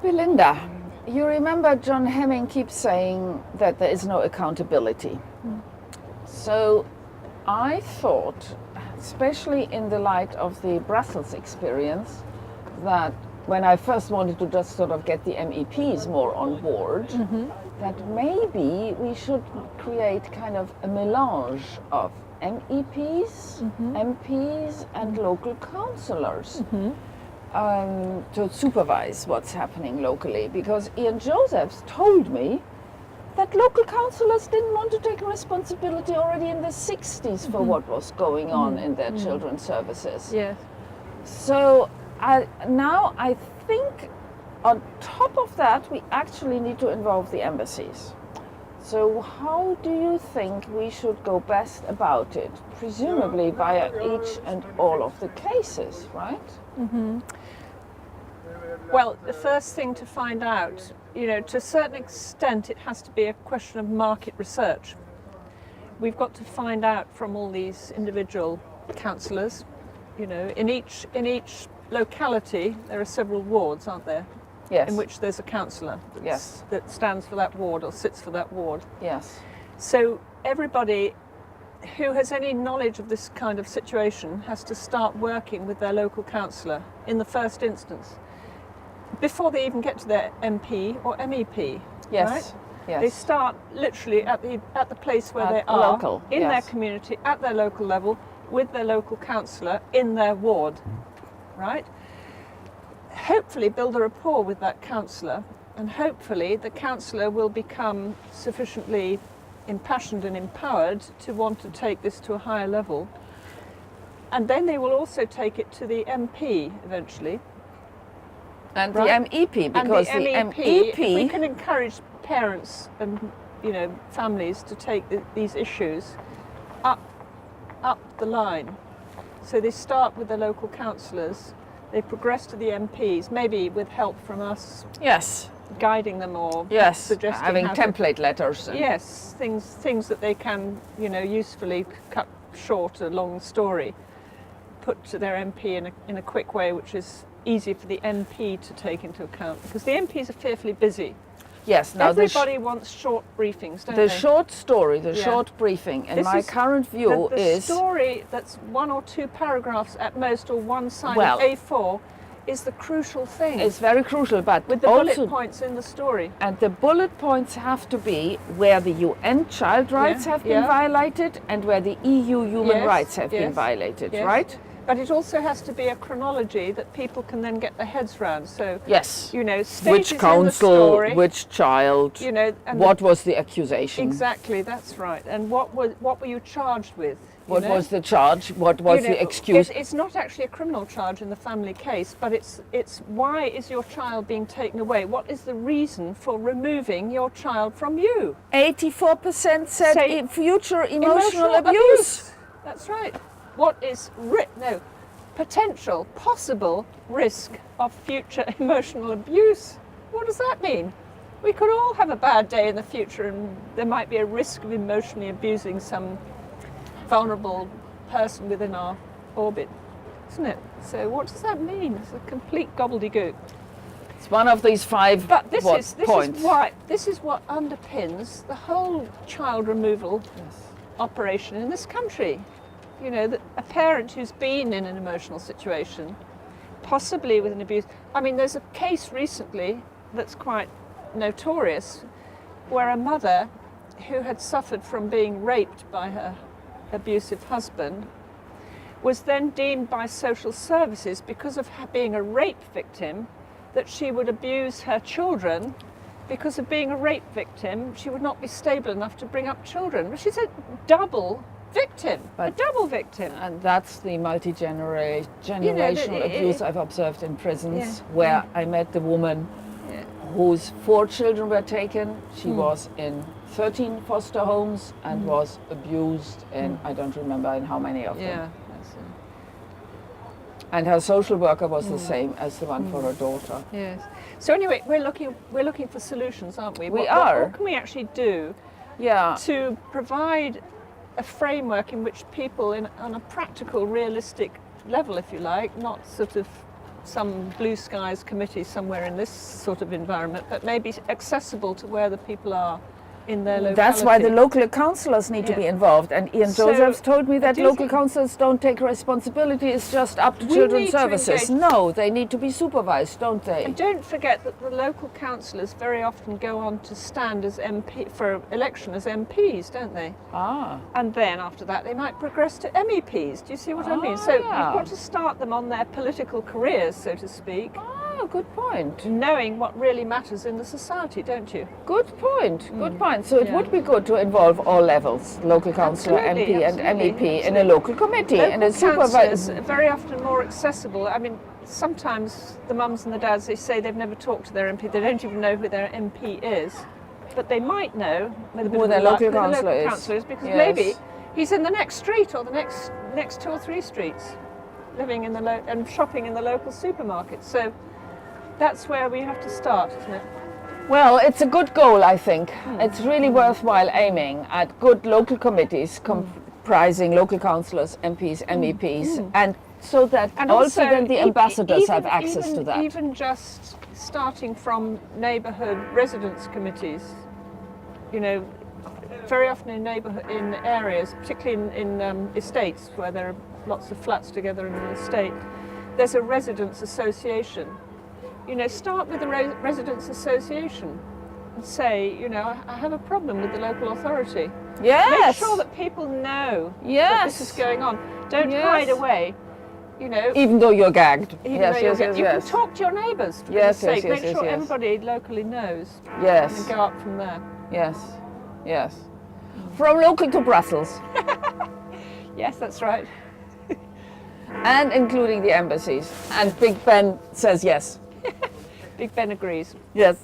Belinda, you remember John Hemming keeps saying that there is no accountability. So I thought, especially in the light of the Brussels experience, that when I first wanted to just sort of get the MEPs more on board, that maybe we should create kind of a melange of MEPs, MPs and local councillors to supervise what's happening locally. Because Ian Josephs told me that local councillors didn't want to take responsibility already in the 60s for what was going on in their children's services. Yes. So now I think on top of that, we actually need to involve the embassies. So how do you think we should go best about it? Presumably via each and all of the cases, right? Well, the first thing to find out, to a certain extent, it has to be a question of market research. We've got to find out from all these individual councillors, in each locality there are several wards, aren't there? Yes. In which there's a councillor Yes. that stands for that ward or sits for that ward. Yes. So everybody who has any knowledge of this kind of situation has to start working with their local councillor in the first instance, before they even get to their MP or MEP. Yes. Right? Yes. They start literally at the place where At they the are, local, in yes. their community, at their local level, with their local councillor in their ward, right? Hopefully build a rapport with that councillor, and hopefully the councillor will become sufficiently impassioned and empowered to want to take this to a higher level. And then they will also take it to the MP eventually. And Right. the MEP, because and the the MEP, if we MEP, can encourage parents and families to take these issues up the line. So they start with the local councillors, they progress to the MPs, maybe with help from us yes, guiding them or yes, suggesting having how to- template letters. And Yes, things that they can, usefully cut short a long story, put to their MP in a quick way, which is easy for the MP to take into account, because the MPs are fearfully busy. Yes, now Everybody wants short briefings, don't the they? short story, the Yeah. short briefing, and This my is current view the is story that's 1 or 2 paragraphs at most, or one side Well- of A4, is the crucial thing. is very crucial, but with the also bullet points in the story. and the bullet points have to be where the UN child rights Yeah, have been yeah. violated and where the EU human Yes, rights have been yes, violated, yes. right? But it also has to be a chronology that people can then get their heads round. So, Yes. stages Which in the council, story, which child, and what was the accusation? exactly, that's right. And what were you charged with? What was the charge? What was the excuse? It's not actually a criminal charge in the family case, but it's why is your child being taken away? What is the reason for removing your child from you? 84% said Say future emotional abuse. That's right. What is potential, possible risk of future emotional abuse? What does that mean? We could all have a bad day in the future, and there might be a risk of emotionally abusing some vulnerable person within our orbit, isn't it? So what does that mean? It's a complete gobbledygook. It's one of these 5 But this points. is what underpins the whole child removal operation in this country. That a parent who's been in an emotional situation, possibly with an abuse. I mean, there's a case recently that's quite notorious, where a mother who had suffered from being raped by her abusive husband was then deemed by social services, because of her being a rape victim, that she would abuse her children. Because of being a rape victim, she would not be stable enough to bring up children. But she's a double victim, a double victim. And that's the generational abuse I've observed in prisons, where I met the woman whose 4 children were taken. She was in 13 foster homes and was abused in, I don't remember in how many of them. Yeah. And her social worker was the same as the one for her daughter. Yes. So anyway, we're looking for solutions, aren't we? We are. What can we actually do Yeah. to provide a framework in which people, on a practical, realistic level, if you like, not sort of some blue skies committee somewhere in this sort of environment, but maybe accessible to where the people are in their locality. That's why the local councillors need to Yeah. be involved. And Ian So, Josephs told me I that do local think- councillors don't take responsibility. It's just up to We children's need to services. engage- No, they need to be supervised, don't they? And don't forget that the local councillors very often go on to stand as MP for election as MPs, don't they? Ah, And then after that, they might progress to MEPs. Do you see what I mean? So yeah. you've got to start them on their political careers, so to speak, good point. knowing what really matters in the society, don't you? Good point. Good point. So it Yeah. would be good to involve all levels, local councillor, Absolutely, MP and absolutely, MEP, in a absolutely. local committee and a Local councillors supervisor. are very often more accessible. I mean, sometimes the mums and the dads, they say they've never talked to their MP. They don't even know who their MP is. But they might know with a bit Who of their luck local who the councillor local is. councillor is, because Yes. maybe he's in the next street or the next 2 or 3 streets, living in the and shopping in the local supermarket. So that's where we have to start, isn't it? Well, it's a good goal, I think. It's really worthwhile aiming at good local committees comprising local councillors, MPs, MEPs, and so that also then the ambassadors have access to that. Even just starting from neighbourhood residence committees, you know, very often in areas, particularly in estates where there are lots of flats together in an estate, there's a residents association. You know, start with the residents association and say, you know, I have a problem with the local authority. Yes. Make sure that people know that this is Yes. going on. Don't Yes. hide away. You know, Even though you're gagged. even Yes, though you're yes, yes, you yes. can talk to your neighbours. For Yes, goodness yes, sake. yes, Make yes, sure yes. everybody locally knows. Yes. And go up from there. Yes. Yes. From local to Brussels. Yes, that's right. And including the embassies. And Big Ben says yes. Big Ben agrees. Yes.